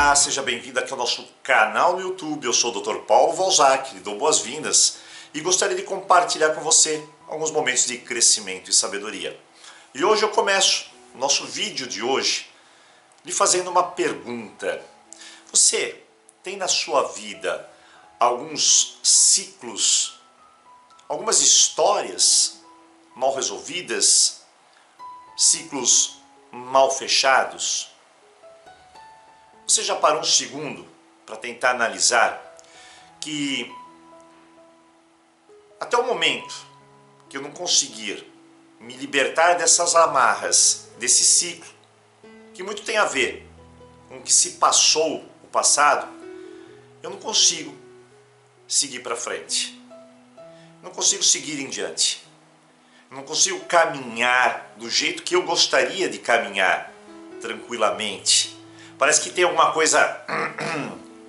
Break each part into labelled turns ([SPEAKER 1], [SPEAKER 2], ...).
[SPEAKER 1] Olá, seja bem-vindo aqui ao nosso canal no YouTube. Eu sou o Dr. Paulo Valzac, lhe dou boas-vindas e gostaria de compartilhar com você alguns momentos de crescimento e sabedoria. E hoje eu começo o nosso vídeo de hoje lhe fazendo uma pergunta. Você tem na sua vida alguns ciclos, algumas histórias mal resolvidas, ciclos mal fechados? Você já parou um segundo para tentar analisar que até o momento que eu não conseguir me libertar dessas amarras, desse ciclo, que muito tem a ver com o que se passou, o passado, eu não consigo seguir para frente. Não consigo seguir em diante. Não consigo caminhar do jeito que eu gostaria de caminhar, tranquilamente. Parece que tem alguma coisa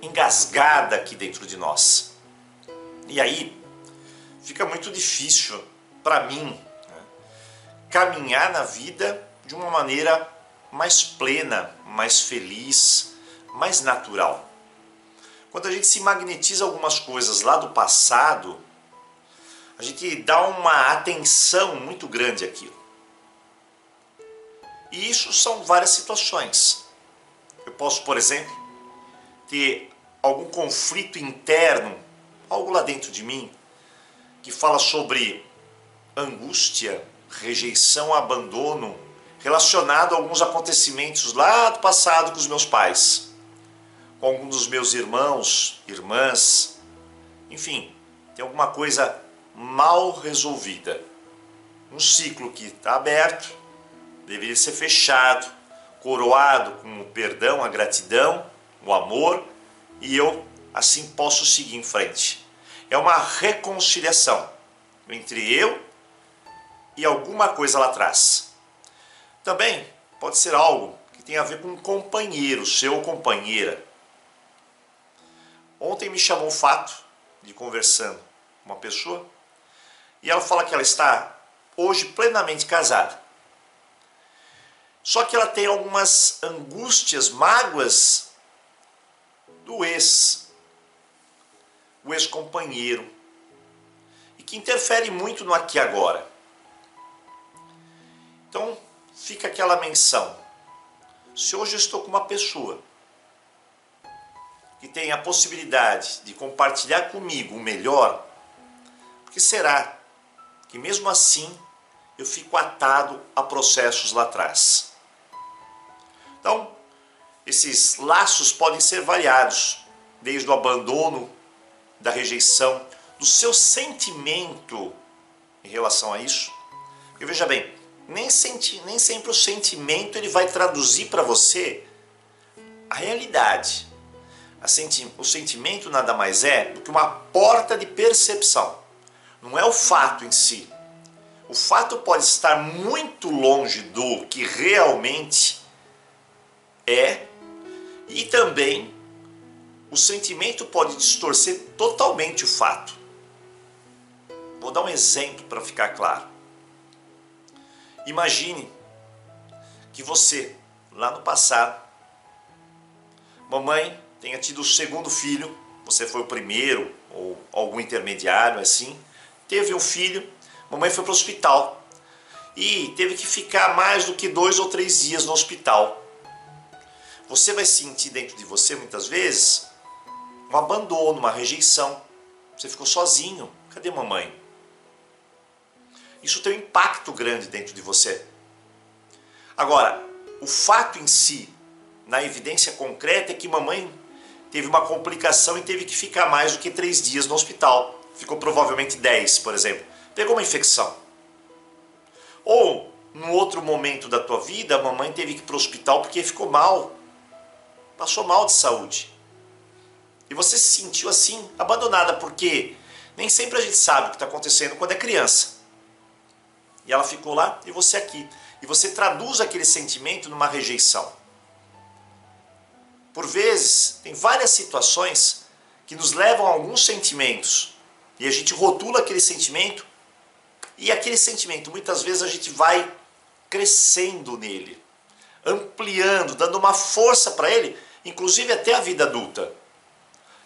[SPEAKER 1] engasgada aqui dentro de nós. E aí fica muito difícil para mim, né, caminhar na vida de uma maneira mais plena, mais feliz, mais natural. Quando a gente se magnetiza algumas coisas lá do passado, a gente dá uma atenção muito grande àquilo. E isso são várias situações. Eu posso, por exemplo, ter algum conflito interno, algo lá dentro de mim, que fala sobre angústia, rejeição, abandono, relacionado a alguns acontecimentos lá do passado com os meus pais, com alguns dos meus irmãos, irmãs, enfim, tem alguma coisa mal resolvida. Um ciclo que está aberto, deveria ser fechado, coroado com o perdão, a gratidão, o amor, e eu assim posso seguir em frente. É uma reconciliação entre eu e alguma coisa lá atrás. Também pode ser algo que tem a ver com um companheiro, seu ou companheira. Ontem me chamou o fato de conversando com uma pessoa e ela fala que ela está hoje plenamente casada. Só que ela tem algumas angústias, mágoas do o ex-companheiro, e que interfere muito no aqui e agora. Então fica aquela menção: se hoje eu estou com uma pessoa que tem a possibilidade de compartilhar comigo o melhor, por que será que mesmo assim eu fico atado a processos lá atrás? Então, esses laços podem ser variados, desde o abandono, da rejeição, do seu sentimento em relação a isso. Porque veja bem, nem sempre o sentimento ele vai traduzir para você a realidade. O sentimento nada mais é do que uma porta de percepção. Não é o fato em si. O fato pode estar muito longe do que realmente é, e também o sentimento pode distorcer totalmente o fato. Vou dar um exemplo para ficar claro. Imagine que você, lá no passado, mamãe tenha tido o segundo filho, você foi o primeiro, ou algum intermediário assim, teve um filho, mamãe foi para o hospital e teve que ficar mais do que 2 ou 3 dias no hospital. Você vai sentir dentro de você, muitas vezes, um abandono, uma rejeição. Você ficou sozinho. Cadê mamãe? Isso tem um impacto grande dentro de você. Agora, o fato em si, na evidência concreta, é que mamãe teve uma complicação e teve que ficar mais do que 3 dias no hospital. Ficou provavelmente 10, por exemplo. Pegou uma infecção. Ou, num outro momento da tua vida, a mamãe teve que ir para o hospital porque ficou mal. Passou mal de saúde. E você se sentiu assim, abandonada, porque nem sempre a gente sabe o que está acontecendo quando é criança. E ela ficou lá e você aqui. E você traduz aquele sentimento numa rejeição. Por vezes, tem várias situações que nos levam a alguns sentimentos. E a gente rotula aquele sentimento. E aquele sentimento, muitas vezes a gente vai crescendo nele, ampliando, dando uma força para ele, inclusive até a vida adulta.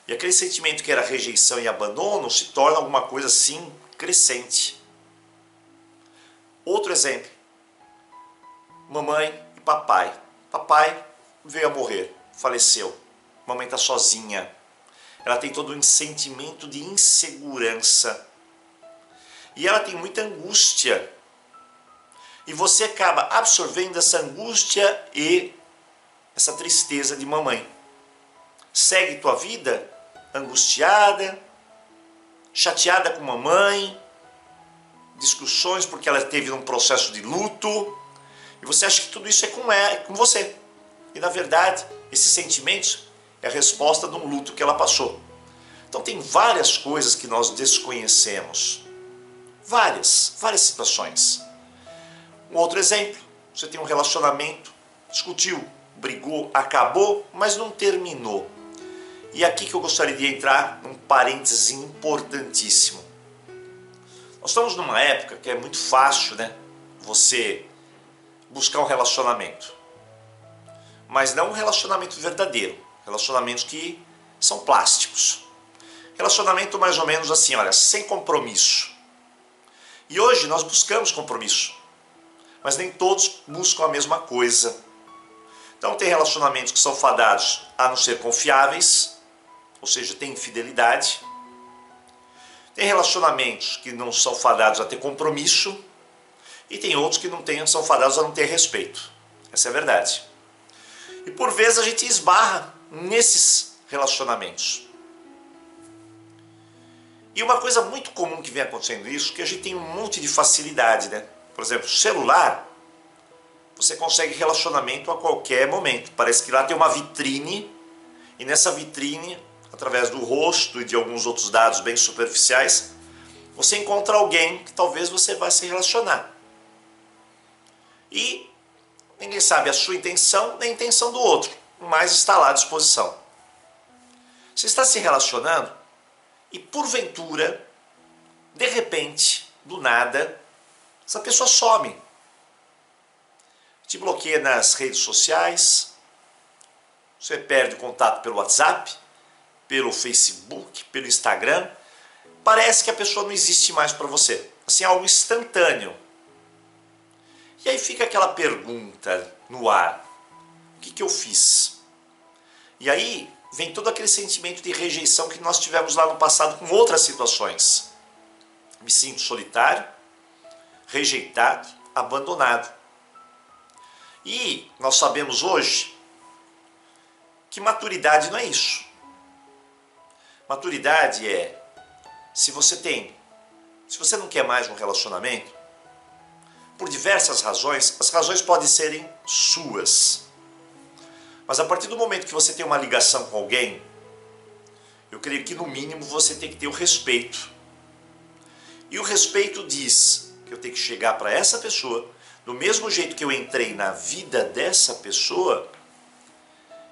[SPEAKER 1] E aquele sentimento que era rejeição e abandono se torna alguma coisa assim crescente. Outro exemplo, mamãe e papai. Papai veio a morrer, faleceu. Mamãe está sozinha. Ela tem todo um sentimento de insegurança. E ela tem muita angústia. E você acaba absorvendo essa angústia e essa tristeza de mamãe. Segue tua vida angustiada, chateada com mamãe, discussões porque ela teve um processo de luto, e você acha que tudo isso é com você. E na verdade, esses sentimentos é a resposta de um luto que ela passou. Então tem várias coisas que nós desconhecemos. Várias situações. Um outro exemplo, você tem um relacionamento, discutiu, brigou, acabou, mas não terminou. E aqui que eu gostaria de entrar num parênteses importantíssimo. Nós estamos numa época que é muito fácil, né? Você buscar um relacionamento. Mas não um relacionamento verdadeiro. Relacionamentos que são plásticos. Relacionamento mais ou menos assim, olha, sem compromisso. E hoje nós buscamos compromisso. Mas nem todos buscam a mesma coisa. Então tem relacionamentos que são fadados a não ser confiáveis, ou seja, tem infidelidade. Tem relacionamentos que não são fadados a ter compromisso, e tem outros que são fadados a não ter respeito. Essa é a verdade. E por vezes a gente esbarra nesses relacionamentos. E uma coisa muito comum que vem acontecendo isso, que a gente tem um monte de facilidade, né? Por exemplo, celular, você consegue relacionamento a qualquer momento. Parece que lá tem uma vitrine, e nessa vitrine, através do rosto e de alguns outros dados bem superficiais, você encontra alguém que talvez você vá se relacionar. E ninguém sabe a sua intenção nem a intenção do outro, mas está lá à disposição. Você está se relacionando e porventura, de repente, do nada, essa pessoa some. Te bloqueia nas redes sociais, você perde o contato pelo WhatsApp, pelo Facebook, pelo Instagram. Parece que a pessoa não existe mais para você. Assim, algo instantâneo. E aí fica aquela pergunta no ar. O que eu fiz? E aí vem todo aquele sentimento de rejeição que nós tivemos lá no passado com outras situações. Me sinto solitário, rejeitado, abandonado. E nós sabemos hoje que maturidade não é isso. Maturidade é, se você não quer mais um relacionamento, por diversas razões, as razões podem serem suas. Mas a partir do momento que você tem uma ligação com alguém, eu creio que no mínimo você tem que ter o respeito. E o respeito diz que eu tenho que chegar para essa pessoa, do mesmo jeito que eu entrei na vida dessa pessoa,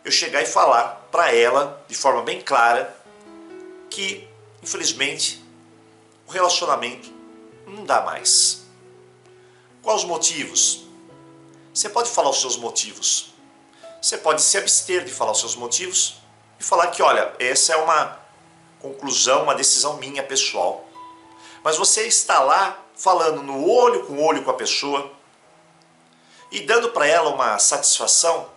[SPEAKER 1] eu chegar e falar para ela, de forma bem clara, que, infelizmente, o relacionamento não dá mais. Quais os motivos? Você pode falar os seus motivos. Você pode se abster de falar os seus motivos e falar que, olha, essa é uma conclusão, uma decisão minha pessoal. Mas você está lá falando no olho com a pessoa e dando para ela uma satisfação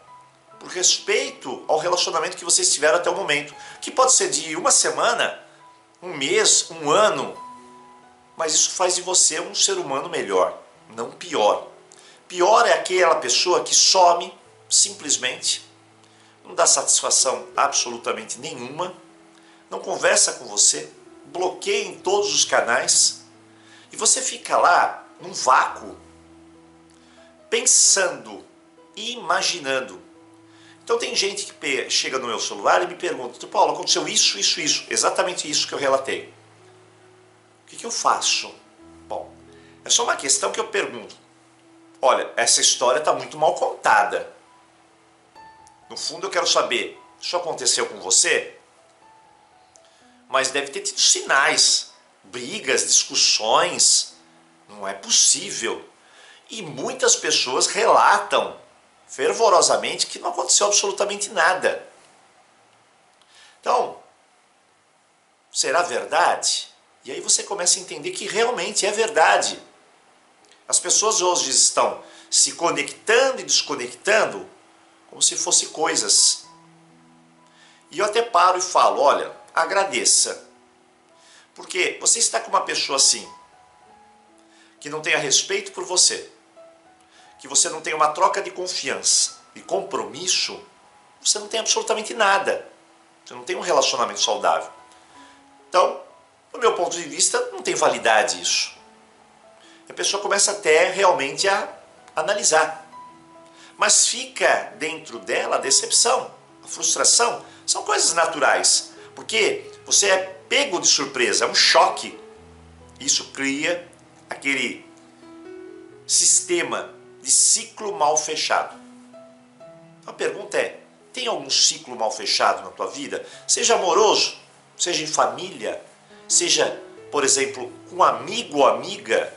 [SPEAKER 1] por respeito ao relacionamento que vocês tiveram até o momento, que pode ser de uma semana, um mês, um ano, mas isso faz de você um ser humano melhor, não pior. Pior é aquela pessoa que some simplesmente, não dá satisfação absolutamente nenhuma, não conversa com você, bloqueia em todos os canais e você fica lá num vácuo, pensando e imaginando. Então tem gente que chega no meu celular e me pergunta, Paulo, aconteceu isso, exatamente isso que eu relatei. O que eu faço? Bom, é só uma questão que eu pergunto. Olha, essa história está muito mal contada. No fundo eu quero saber, isso aconteceu com você? Mas deve ter tido sinais, brigas, discussões. Não é possível. E muitas pessoas relatam fervorosamente que não aconteceu absolutamente nada. Então, será verdade? E aí você começa a entender que realmente é verdade. As pessoas hoje estão se conectando e desconectando como se fossem coisas. E eu até paro e falo, olha, agradeça. Porque você está com uma pessoa assim, que não tenha respeito por você, que você não tenha uma troca de confiança e compromisso, você não tem absolutamente nada. Você não tem um relacionamento saudável. Então, do meu ponto de vista, não tem validade isso. A pessoa começa até realmente a analisar. Mas fica dentro dela a decepção, a frustração. São coisas naturais. Porque você é pego de surpresa, é um choque. Isso cria aquele sistema de ciclo mal fechado. A pergunta é, tem algum ciclo mal fechado na tua vida? Seja amoroso, seja em família, seja, por exemplo, com um amigo ou amiga,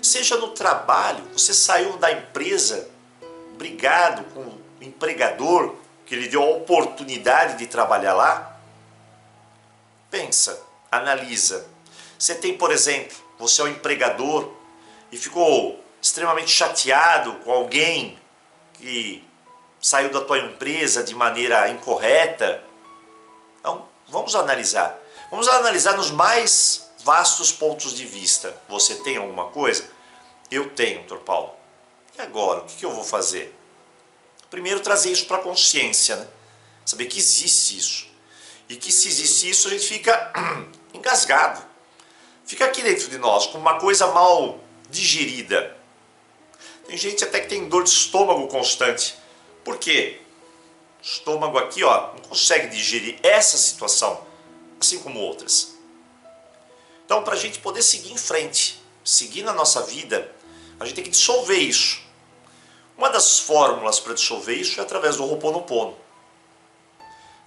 [SPEAKER 1] seja no trabalho, você saiu da empresa brigado com o empregador que lhe deu a oportunidade de trabalhar lá. Pensa, analisa. Você tem, por exemplo, você é um empregador e ficou extremamente chateado com alguém que saiu da tua empresa de maneira incorreta. Então, vamos analisar. Vamos analisar nos mais vastos pontos de vista. Você tem alguma coisa? Eu tenho, Dr. Paulo. E agora, o que eu vou fazer? Primeiro, trazer isso para a consciência, né? Saber que existe isso. E que se existe isso, a gente fica engasgado. Fica aqui dentro de nós, com uma coisa mal digerida. Tem gente até que tem dor de estômago constante. Por quê? O estômago aqui, ó, não consegue digerir essa situação, assim como outras. Então, para a gente poder seguir em frente, seguir na nossa vida, a gente tem que dissolver isso. Uma das fórmulas para dissolver isso é através do Ho'oponopono.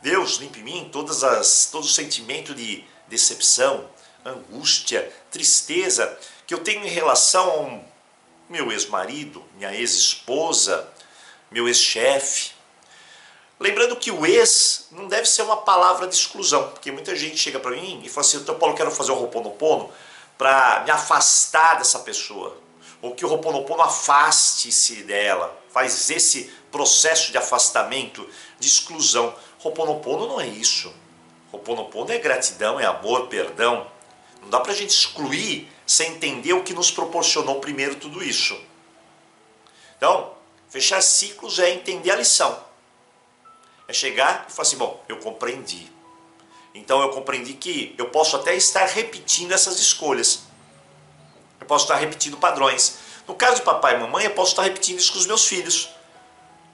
[SPEAKER 1] Deus, limpe em mim todo o sentimento de decepção, angústia, tristeza que eu tenho em relação ao meu ex-marido, minha ex-esposa, meu ex-chefe. Lembrando que o ex não deve ser uma palavra de exclusão, porque muita gente chega para mim e fala assim, Dr. Paulo, eu quero fazer o Ho'oponopono para me afastar dessa pessoa. Ou que o Ho'oponopono afaste-se dela, faz esse processo de afastamento, de exclusão. Ho'oponopono não é isso. Ho'oponopono é gratidão, é amor, perdão. Não dá pra gente excluir sem entender o que nos proporcionou primeiro tudo isso. Então, fechar ciclos é entender a lição. É chegar e falar assim, bom, eu compreendi. Então eu compreendi que eu posso até estar repetindo essas escolhas. Eu posso estar repetindo padrões. No caso de papai e mamãe, eu posso estar repetindo isso com os meus filhos.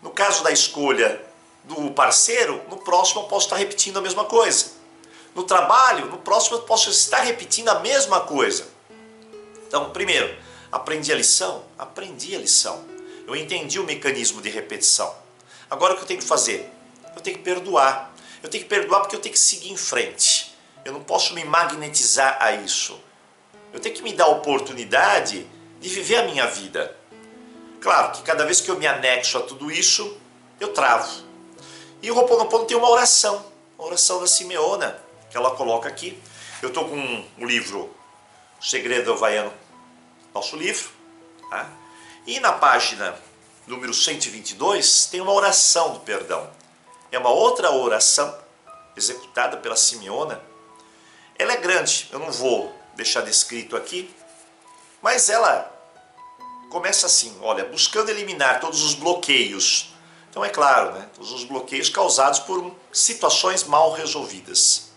[SPEAKER 1] No caso da escolha do parceiro, no próximo eu posso estar repetindo a mesma coisa. No trabalho, no próximo eu posso estar repetindo a mesma coisa. Então, primeiro, aprendi a lição? Aprendi a lição. Eu entendi o mecanismo de repetição. Agora o que eu tenho que fazer? Eu tenho que perdoar. Eu tenho que perdoar porque eu tenho que seguir em frente. Eu não posso me magnetizar a isso. Eu tenho que me dar a oportunidade de viver a minha vida. Claro que cada vez que eu me anexo a tudo isso, eu travo. E o Ho'oponopono tem uma oração da Simeona, que ela coloca aqui. Eu estou com o livro O Segredo Havaiano, nosso livro, tá? E na página número 122 tem uma oração do perdão. É uma outra oração executada pela Simeona. Ela é grande, eu não vou deixar descrito aqui, mas ela começa assim, olha, buscando eliminar todos os bloqueios. Então é claro, né, todos os bloqueios causados por situações mal resolvidas.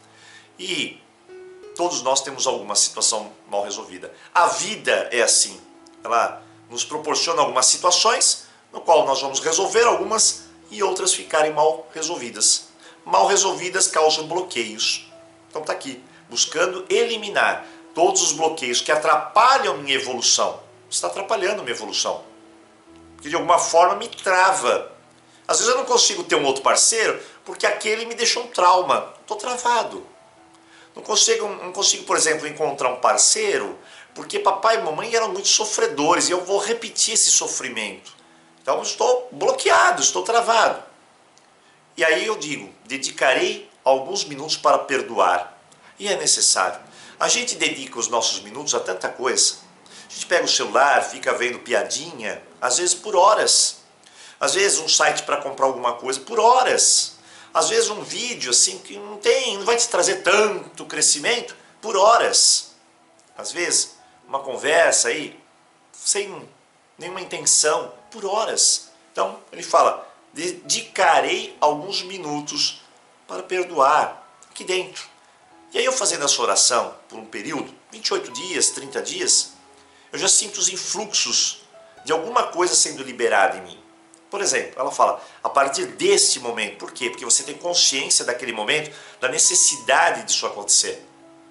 [SPEAKER 1] E todos nós temos alguma situação mal resolvida. A vida é assim, ela nos proporciona algumas situações, no qual nós vamos resolver algumas e outras ficarem mal resolvidas. Mal resolvidas causam bloqueios. Então está aqui, buscando eliminar todos os bloqueios que atrapalham minha evolução. Está atrapalhando minha evolução. Porque de alguma forma me trava. Às vezes eu não consigo ter um outro parceiro porque aquele me deixou um trauma. Estou travado. Não consigo, por exemplo, encontrar um parceiro porque papai e mamãe eram muito sofredores e eu vou repetir esse sofrimento. Então eu estou bloqueado, estou travado. E aí eu digo, dedicarei alguns minutos para perdoar. E é necessário. A gente dedica os nossos minutos a tanta coisa. A gente pega o celular, fica vendo piadinha, às vezes por horas. Às vezes um site para comprar alguma coisa por horas. Às vezes um vídeo assim que não vai te trazer tanto crescimento por horas. Às vezes uma conversa aí sem nenhuma intenção por horas. Então ele fala: dedicarei alguns minutos para perdoar aqui dentro. E aí eu fazendo essa oração por um período, 28 dias, 30 dias, eu já sinto os influxos de alguma coisa sendo liberada em mim. Por exemplo, ela fala, a partir deste momento, por quê? Porque você tem consciência daquele momento, da necessidade disso acontecer.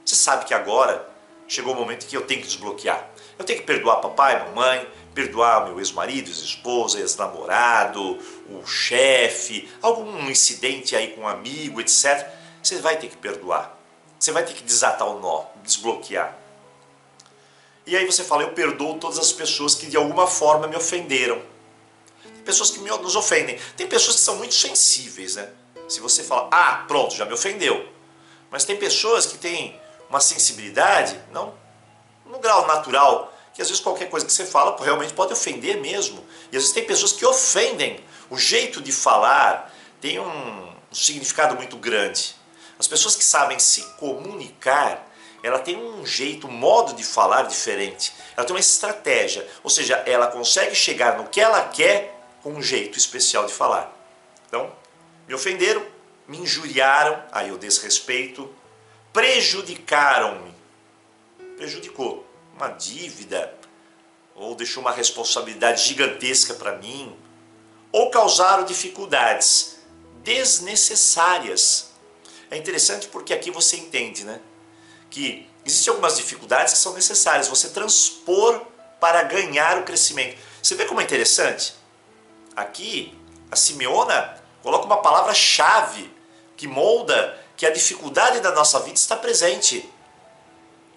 [SPEAKER 1] Você sabe que agora chegou o momento que eu tenho que desbloquear. Eu tenho que perdoar papai, mamãe, perdoar meu ex-marido, ex-esposa, ex-namorado, o chefe, algum incidente aí com um amigo, etc. Você vai ter que perdoar. Você vai ter que desatar o nó, desbloquear. E aí você fala, eu perdoo todas as pessoas que de alguma forma me ofenderam. Tem pessoas que nos ofendem. Tem pessoas que são muito sensíveis, né? Se você fala, ah, pronto, já me ofendeu. Mas tem pessoas que têm uma sensibilidade, não no grau natural, que às vezes qualquer coisa que você fala realmente pode ofender mesmo. E às vezes tem pessoas que ofendem. O jeito de falar tem um significado muito grande. As pessoas que sabem se comunicar, ela tem um jeito, um modo de falar diferente. Ela tem uma estratégia, ou seja, ela consegue chegar no que ela quer com um jeito especial de falar. Então, me ofenderam, me injuriaram, aí eu desrespeito, prejudicaram-me, prejudicou uma dívida, ou deixou uma responsabilidade gigantesca para mim, ou causaram dificuldades desnecessárias. É interessante porque aqui você entende, né? Que existem algumas dificuldades que são necessárias, você transpor para ganhar o crescimento. Você vê como é interessante? Aqui, a Simeona coloca uma palavra-chave que molda que a dificuldade da nossa vida está presente.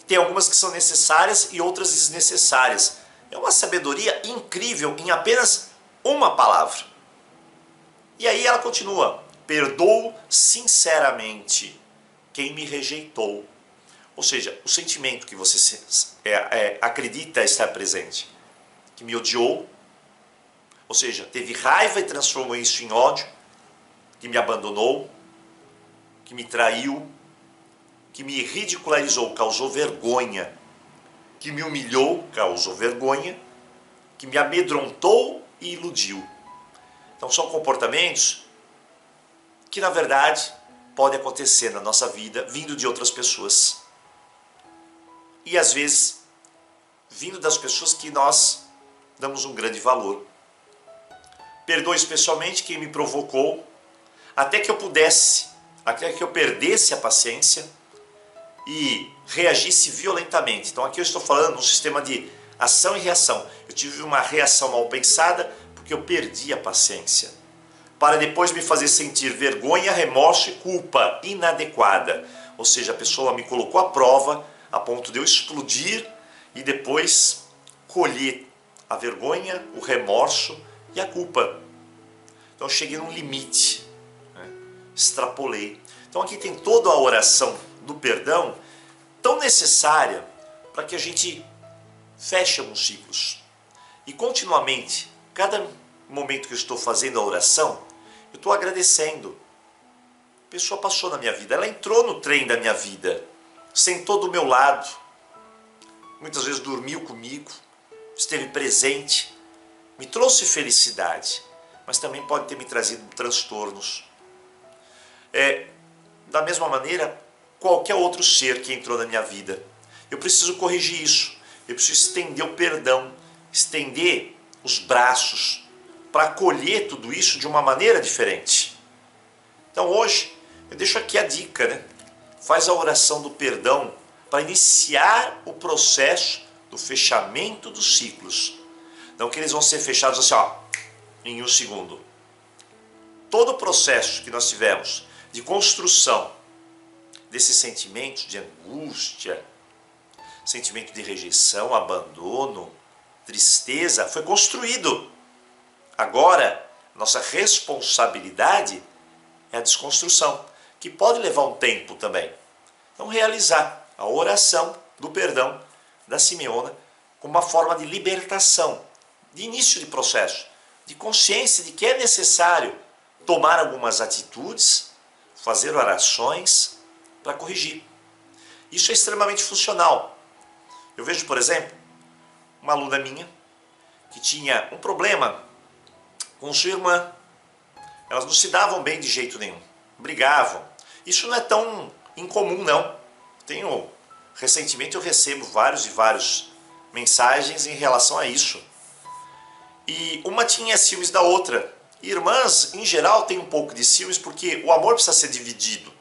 [SPEAKER 1] Tem algumas que são necessárias e outras desnecessárias. É uma sabedoria incrível em apenas uma palavra. E aí ela continua, perdoo sinceramente quem me rejeitou. Ou seja, o sentimento que você acredita estar presente, que me odiou, ou seja, teve raiva e transformou isso em ódio, que me abandonou, que me traiu, que me ridicularizou, causou vergonha, que me humilhou, causou vergonha, que me amedrontou e iludiu. Então são comportamentos que na verdade podem acontecer na nossa vida vindo de outras pessoas. E às vezes vindo das pessoas que nós damos um grande valor. Perdoe especialmente quem me provocou, até que eu perdesse a paciência e reagisse violentamente. Então aqui eu estou falando de um sistema de ação e reação. Eu tive uma reação mal pensada porque eu perdi a paciência, para depois me fazer sentir vergonha, remorso e culpa inadequada. Ou seja, a pessoa me colocou à prova a ponto de eu explodir e depois colher a vergonha, o remorso e a culpa. Então eu cheguei num limite, né? Extrapolei. Então aqui tem toda a oração do perdão tão necessária para que a gente feche alguns ciclos. E continuamente, cada momento que eu estou fazendo a oração, eu estou agradecendo. A pessoa passou na minha vida, ela entrou no trem da minha vida, sentou do meu lado, muitas vezes dormiu comigo, esteve presente, me trouxe felicidade, mas também pode ter me trazido transtornos. Da mesma maneira, qualquer outro ser que entrou na minha vida. Eu preciso corrigir isso, eu preciso estender o perdão, estender os braços para acolher tudo isso de uma maneira diferente. Então hoje, eu deixo aqui a dica, né? Faz a oração do perdão para iniciar o processo do fechamento dos ciclos. Não que eles vão ser fechados assim, ó, em um segundo. Todo o processo que nós tivemos de construção desses sentimentos de angústia, sentimento de rejeição, abandono, tristeza, foi construído. Agora, nossa responsabilidade é a desconstrução, que pode levar um tempo também. Então realizar a oração do perdão da Simeona como uma forma de libertação, de início de processo, de consciência de que é necessário tomar algumas atitudes, fazer orações para corrigir. Isso é extremamente funcional. Eu vejo, por exemplo, uma aluna minha que tinha um problema com sua irmã. Elas não se davam bem de jeito nenhum, brigavam. Isso não é tão incomum, não. Recentemente eu recebo várias mensagens em relação a isso. E uma tinha ciúmes da outra. Irmãs, em geral, têm um pouco de ciúmes porque o amor precisa ser dividido.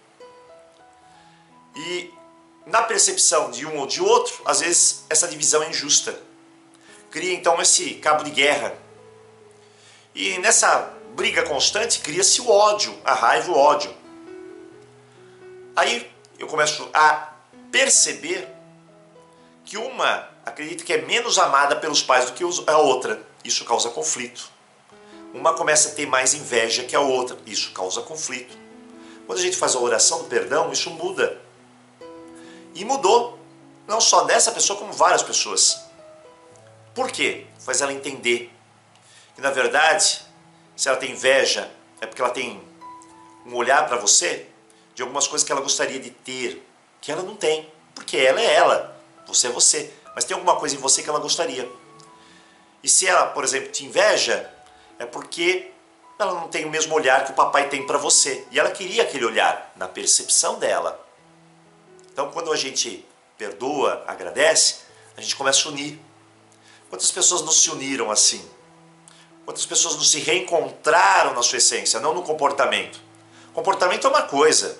[SPEAKER 1] E na percepção de um ou de outro, às vezes essa divisão é injusta. Cria então esse cabo de guerra. E nessa briga constante cria-se o ódio, a raiva e o ódio. Aí eu começo a perceber que uma acredita que é menos amada pelos pais do que a outra. Isso causa conflito. Uma começa a ter mais inveja que a outra. Isso causa conflito. Quando a gente faz a oração do perdão, isso muda. E mudou, não só dessa pessoa, como várias pessoas. Por quê? Faz ela entender que, na verdade, se ela tem inveja, é porque ela tem um olhar para você de algumas coisas que ela gostaria de ter, que ela não tem. Porque ela é ela, você é você. Mas tem alguma coisa em você que ela gostaria. E se ela, por exemplo, te inveja, é porque ela não tem o mesmo olhar que o papai tem para você. E ela queria aquele olhar, na percepção dela. Então, quando a gente perdoa, agradece, a gente começa a unir. Quantas pessoas não se uniram assim? Quantas pessoas não se reencontraram na sua essência, não no comportamento? Comportamento é uma coisa.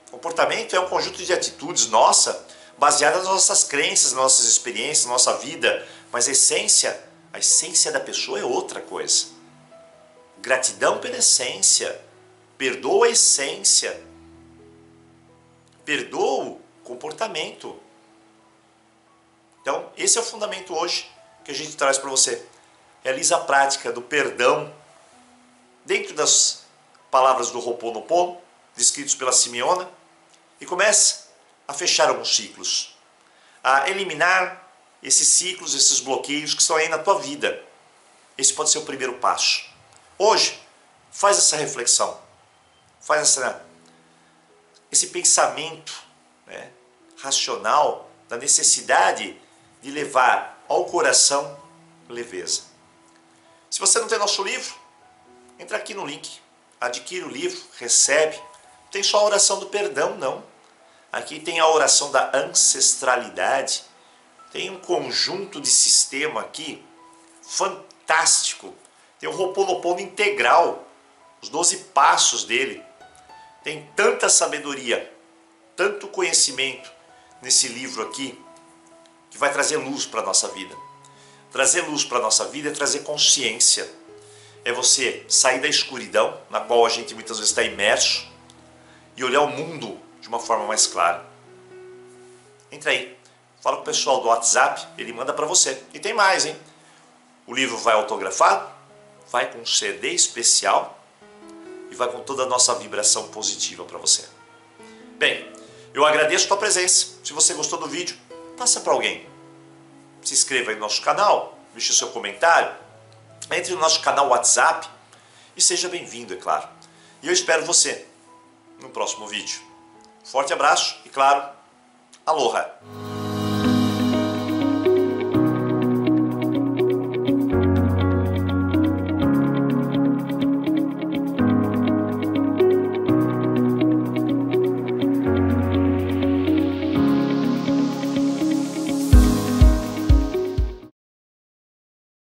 [SPEAKER 1] Comportamento é um conjunto de atitudes nossa, baseadas nas nossas crenças, nas nossas experiências, na nossa vida. Mas a essência da pessoa é outra coisa. Gratidão pela essência. Perdoa a essência. Perdoa o comportamento. Então, esse é o fundamento hoje que a gente traz para você. Realiza a prática do perdão dentro das palavras do Ho'oponopono, descritos pela Simeona, e comece a fechar alguns ciclos, a eliminar esses ciclos, esses bloqueios que estão aí na tua vida. Esse pode ser o primeiro passo. Hoje, faz essa reflexão, faz esse pensamento, né, racional da necessidade de levar ao coração leveza. Se você não tem nosso livro, entra aqui no link, adquire o livro, recebe. Não tem só a oração do perdão, não. Aqui tem a oração da ancestralidade. Tem um conjunto de sistema aqui fantástico. Tem o Ho'oponopono integral, os 12 passos dele. Tem tanta sabedoria, tanto conhecimento nesse livro aqui, que vai trazer luz para a nossa vida. Trazer luz para a nossa vida é trazer consciência. É você sair da escuridão, na qual a gente muitas vezes está imerso, e olhar o mundo de uma forma mais clara. Entra aí, fala com o pessoal do WhatsApp, ele manda para você. E tem mais, hein? O livro vai autografado, vai com um CD especial e vai com toda a nossa vibração positiva para você. Bem, eu agradeço a tua presença. Se você gostou do vídeo, passa para alguém. Se inscreva aí no nosso canal, deixe o seu comentário, entre no nosso canal WhatsApp e seja bem-vindo, é claro. E eu espero você no próximo vídeo. Forte abraço e, claro, aloha!